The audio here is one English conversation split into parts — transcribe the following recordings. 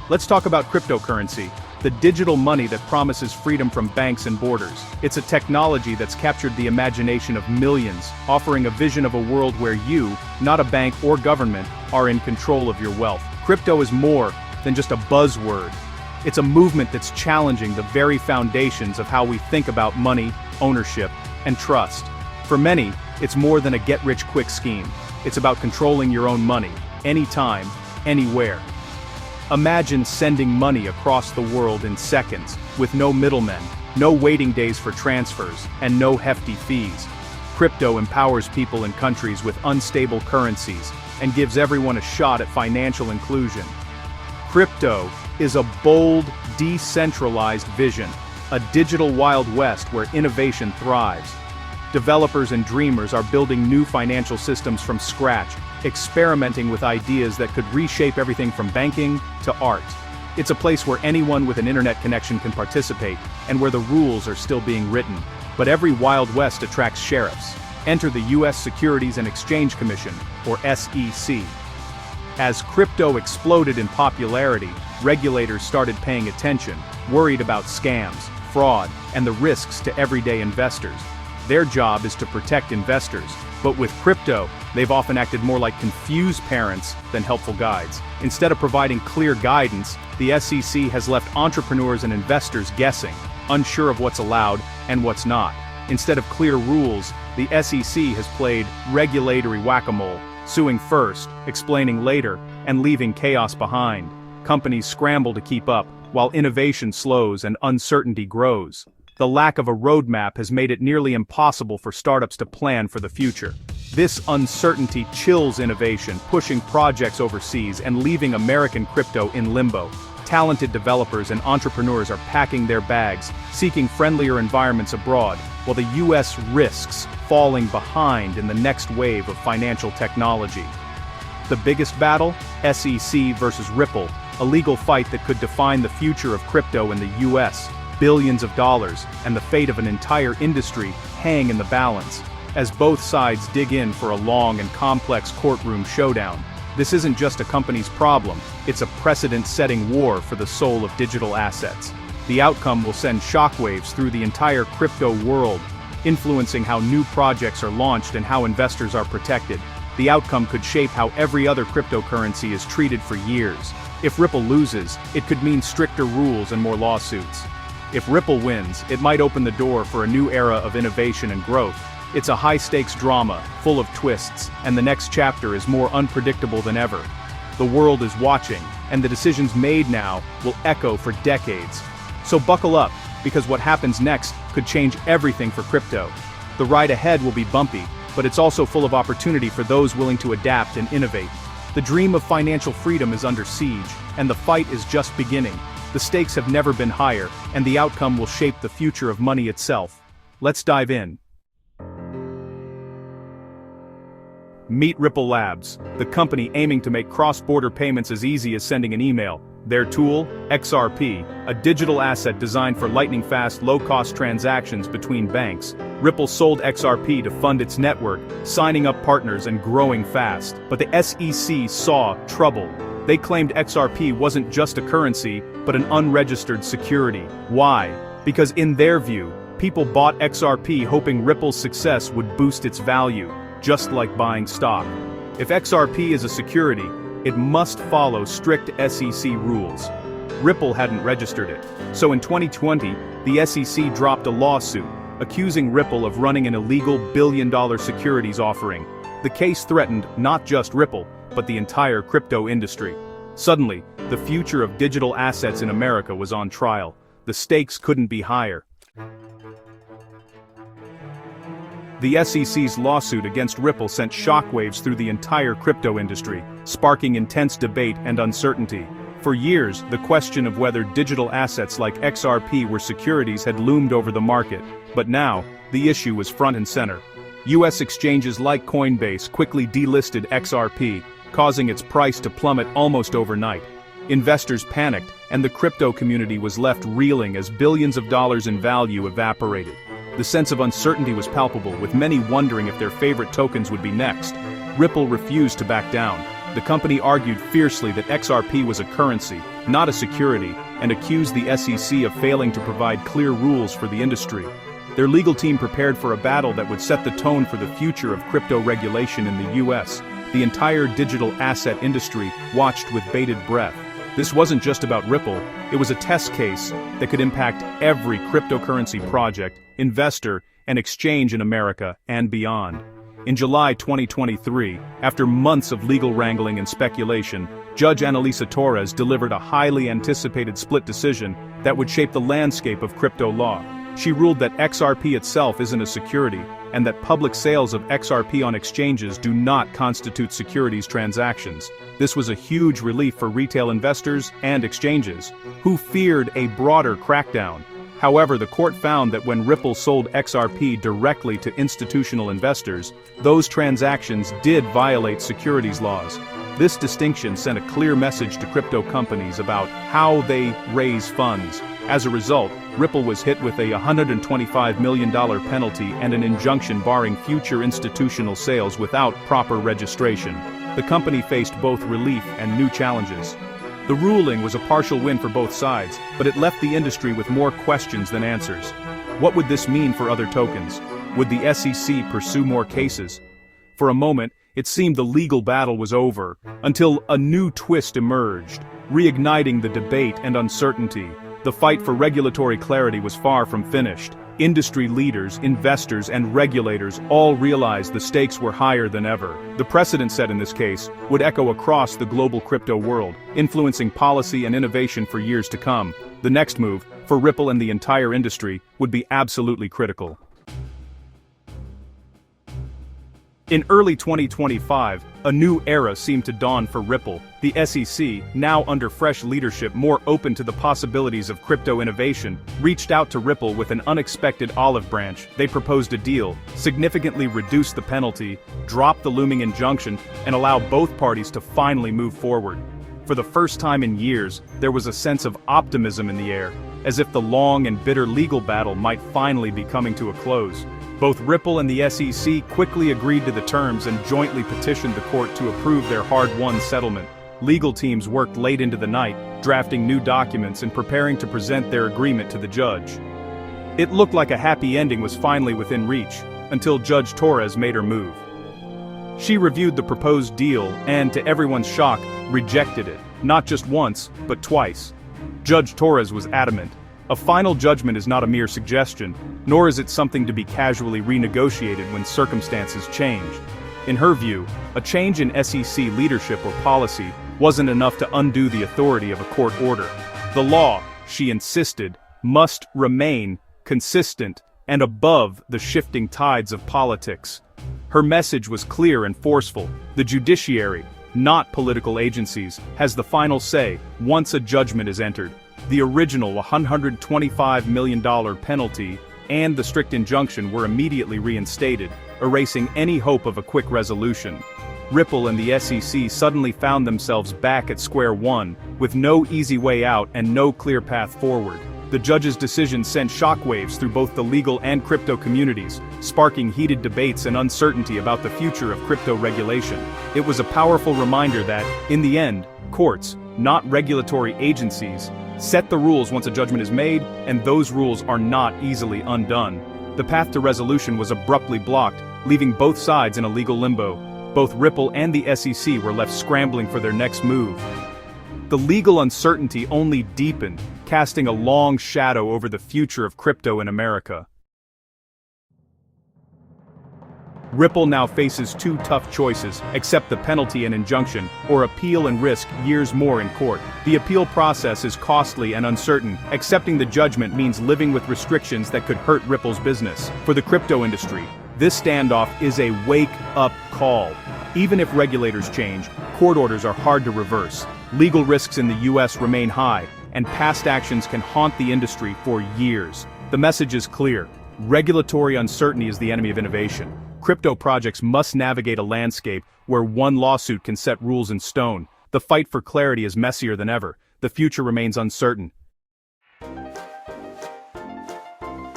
Let's talk about cryptocurrency, the digital money that promises freedom from banks and borders. It's a technology that's captured the imagination of millions, offering a vision of a world where you, not a bank or government, are in control of your wealth. Crypto is more than just a buzzword. It's a movement that's challenging the very foundations of how we think about money, ownership, and trust. For many, it's more than a get-rich-quick scheme. It's about controlling your own money, anytime, anywhere. Imagine sending money across the world in seconds, with no middlemen, no waiting days for transfers, and no hefty fees. Crypto empowers people in countries with unstable currencies, and gives everyone a shot at financial inclusion. Crypto is a bold, decentralized vision, a digital Wild West where innovation thrives. Developers and dreamers are building new financial systems from scratch, experimenting with ideas that could reshape everything from banking to art. It's a place where anyone with an internet connection can participate, and where the rules are still being written. But every Wild West attracts sheriffs. Enter the U.S. Securities and Exchange Commission, or SEC. As crypto exploded in popularity, regulators started paying attention, worried about scams, fraud, and the risks to everyday investors. Their job is to protect investors, but with crypto, they've often acted more like confused parents than helpful guides. Instead of providing clear guidance, the SEC has left entrepreneurs and investors guessing, unsure of what's allowed and what's not. Instead of clear rules, the SEC has played regulatory whack-a-mole, suing first, explaining later, and leaving chaos behind. Companies scramble to keep up, while innovation slows and uncertainty grows. The lack of a roadmap has made it nearly impossible for startups to plan for the future. This uncertainty chills innovation, pushing projects overseas and leaving American crypto in limbo. Talented developers and entrepreneurs are packing their bags, seeking friendlier environments abroad, while the US risks falling behind in the next wave of financial technology. The biggest battle? SEC versus Ripple, a legal fight that could define the future of crypto in the US. Billions of dollars, and the fate of an entire industry, hang in the balance, as both sides dig in for a long and complex courtroom showdown. This isn't just a company's problem, it's a precedent-setting war for the soul of digital assets. The outcome will send shockwaves through the entire crypto world, influencing how new projects are launched and how investors are protected. The outcome could shape how every other cryptocurrency is treated for years. If Ripple loses, it could mean stricter rules and more lawsuits. If Ripple wins, it might open the door for a new era of innovation and growth. It's a high-stakes drama, full of twists, and the next chapter is more unpredictable than ever. The world is watching, and the decisions made now will echo for decades. So buckle up, because what happens next could change everything for crypto. The ride ahead will be bumpy, but it's also full of opportunity for those willing to adapt and innovate. The dream of financial freedom is under siege, and the fight is just beginning. The stakes have never been higher, and the outcome will shape the future of money itself. Let's dive in. Meet Ripple Labs, the company aiming to make cross-border payments as easy as sending an email. Their tool, XRP, a digital asset designed for lightning-fast, low-cost transactions between banks. Ripple sold XRP to fund its network, signing up partners and growing fast. But the SEC saw trouble. They claimed XRP wasn't just a currency, but an unregistered security. Why? Because in their view, people bought XRP hoping Ripple's success would boost its value, just like buying stock. If XRP is a security, it must follow strict SEC rules. Ripple hadn't registered it. So in 2020, the SEC dropped a lawsuit, accusing Ripple of running an illegal billion-dollar securities offering. The case threatened not just Ripple, but the entire crypto industry. Suddenly, the future of digital assets in America was on trial. The stakes couldn't be higher. The SEC's lawsuit against Ripple sent shockwaves through the entire crypto industry, sparking intense debate and uncertainty. For years, the question of whether digital assets like XRP were securities had loomed over the market, but now, the issue was front and center. US exchanges like Coinbase quickly delisted XRP, causing its price to plummet almost overnight. Investors panicked, and the crypto community was left reeling as billions of dollars in value evaporated. The sense of uncertainty was palpable, with many wondering if their favorite tokens would be next. Ripple refused to back down. The company argued fiercely that XRP was a currency, not a security, and accused the SEC of failing to provide clear rules for the industry. Their legal team prepared for a battle that would set the tone for the future of crypto regulation in the US. The entire digital asset industry watched with bated breath. This wasn't just about Ripple, it was a test case that could impact every cryptocurrency project, investor, and exchange in America and beyond. In July 2023, after months of legal wrangling and speculation, Judge Analisa Torres delivered a highly anticipated split decision that would shape the landscape of crypto law. She ruled that XRP itself isn't a security, and that public sales of XRP on exchanges do not constitute securities transactions. This was a huge relief for retail investors and exchanges, who feared a broader crackdown. However, the court found that when Ripple sold XRP directly to institutional investors, those transactions did violate securities laws. This distinction sent a clear message to crypto companies about how they raise funds. As a result, Ripple was hit with a $125 million penalty and an injunction barring future institutional sales without proper registration. The company faced both relief and new challenges. The ruling was a partial win for both sides, but it left the industry with more questions than answers. What would this mean for other tokens? Would the SEC pursue more cases? For a moment, it seemed the legal battle was over, until a new twist emerged, reigniting the debate and uncertainty. The fight for regulatory clarity was far from finished. Industry leaders, investors, and regulators all realized the stakes were higher than ever. The precedent set in this case would echo across the global crypto world, influencing policy and innovation for years to come. The next move, for Ripple and the entire industry, would be absolutely critical. In early 2025, a new era seemed to dawn for Ripple. The SEC, now under fresh leadership more open to the possibilities of crypto innovation, reached out to Ripple with an unexpected olive branch. They proposed a deal, significantly reduce the penalty, drop the looming injunction, and allow both parties to finally move forward. For the first time in years, there was a sense of optimism in the air, as if the long and bitter legal battle might finally be coming to a close. Both Ripple and the SEC quickly agreed to the terms and jointly petitioned the court to approve their hard-won settlement. Legal teams worked late into the night, drafting new documents and preparing to present their agreement to the judge. It looked like a happy ending was finally within reach, until Judge Torres made her move. She reviewed the proposed deal and, to everyone's shock, rejected it, not just once, but twice. Judge Torres was adamant. A final judgment is not a mere suggestion, nor is it something to be casually renegotiated when circumstances change. In her view, a change in SEC leadership or policy wasn't enough to undo the authority of a court order. The law, she insisted, must remain consistent and above the shifting tides of politics. Her message was clear and forceful. The judiciary, not political agencies, has the final say once a judgment is entered. The original $125 million penalty and the strict injunction were immediately reinstated, erasing any hope of a quick resolution. Ripple and the SEC suddenly found themselves back at square one, with no easy way out and no clear path forward. The judge's decision sent shockwaves through both the legal and crypto communities, sparking heated debates and uncertainty about the future of crypto regulation. It was a powerful reminder that, in the end, courts, not regulatory agencies, set the rules once a judgment is made, and those rules are not easily undone. The path to resolution was abruptly blocked, leaving both sides in a legal limbo. Both Ripple and the SEC were left scrambling for their next move. The legal uncertainty only deepened, casting a long shadow over the future of crypto in America. Ripple now faces two tough choices: accept the penalty and injunction, or appeal and risk years more in court. The appeal process is costly and uncertain. Accepting the judgment means living with restrictions that could hurt Ripple's business. For the crypto industry, this standoff is a wake-up call. Even if regulators change, court orders are hard to reverse. Legal risks in the US remain high, and past actions can haunt the industry for years. The message is clear: regulatory uncertainty is the enemy of innovation. Crypto projects must navigate a landscape where one lawsuit can set rules in stone. The fight for clarity is messier than ever. The future remains uncertain.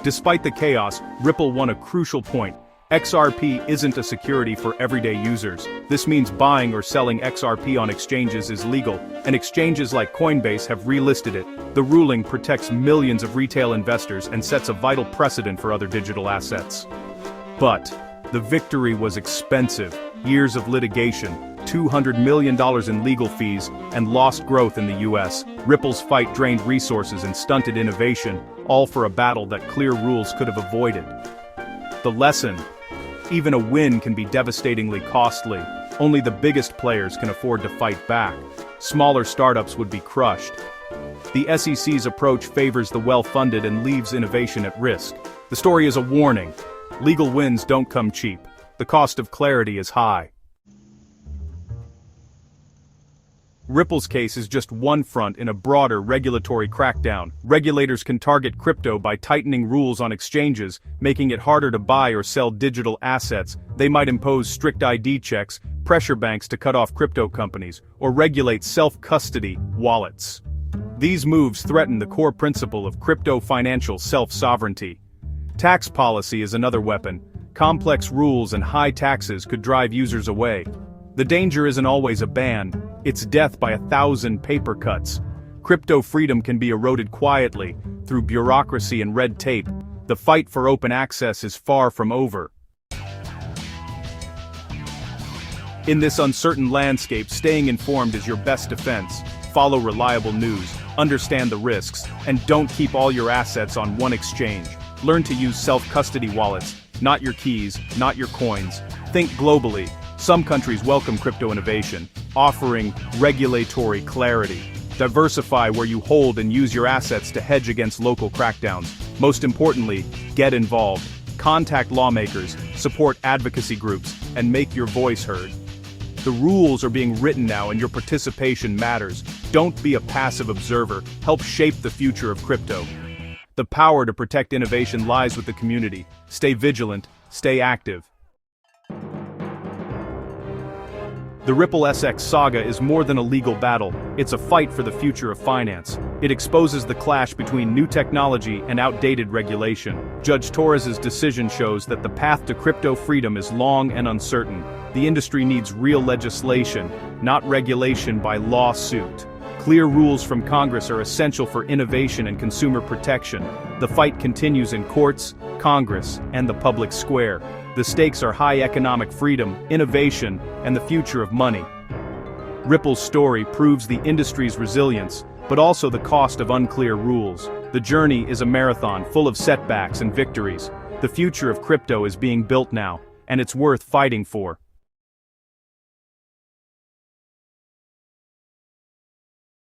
Despite the chaos, Ripple won a crucial point. XRP isn't a security for everyday users. This means buying or selling XRP on exchanges is legal, and exchanges like Coinbase have relisted it. The ruling protects millions of retail investors and sets a vital precedent for other digital assets. But the victory was expensive. Years of litigation, $200 million in legal fees, and lost growth in the US. Ripple's fight drained resources and stunted innovation, all for a battle that clear rules could have avoided. The lesson: even a win can be devastatingly costly. Only the biggest players can afford to fight back. Smaller startups would be crushed. The SEC's approach favors the well-funded and leaves innovation at risk. The story is a warning. Legal wins don't come cheap. The cost of clarity is high. Ripple's case is just one front in a broader regulatory crackdown. Regulators can target crypto by tightening rules on exchanges, making it harder to buy or sell digital assets. They might impose strict ID checks, pressure banks to cut off crypto companies, or regulate self-custody wallets. These moves threaten the core principle of crypto financial self-sovereignty. Tax policy is another weapon. Complex rules and high taxes could drive users away. The danger isn't always a ban, it's death by 1,000 paper cuts. Crypto freedom can be eroded quietly, through bureaucracy and red tape. The fight for open access is far from over. In this uncertain landscape, staying informed is your best defense. Follow reliable news, understand the risks, and don't keep all your assets on one exchange. Learn to use self-custody wallets, not your keys, not your coins. Think globally. Some countries welcome crypto innovation, offering regulatory clarity. Diversify where you hold and use your assets to hedge against local crackdowns. Most importantly, get involved. Contact lawmakers, support advocacy groups, and make your voice heard. The rules are being written now and your participation matters. Don't be a passive observer, help shape the future of crypto. The power to protect innovation lies with the community. Stay vigilant, stay active. The Ripple XRP saga is more than a legal battle, it's a fight for the future of finance. It exposes the clash between new technology and outdated regulation. Judge Torres's decision shows that the path to crypto freedom is long and uncertain. The industry needs real legislation, not regulation by lawsuit. Clear rules from Congress are essential for innovation and consumer protection. The fight continues in courts, Congress, and the public square. The stakes are high: economic freedom, innovation, and the future of money. Ripple's story proves the industry's resilience, but also the cost of unclear rules. The journey is a marathon full of setbacks and victories. The future of crypto is being built now, and it's worth fighting for.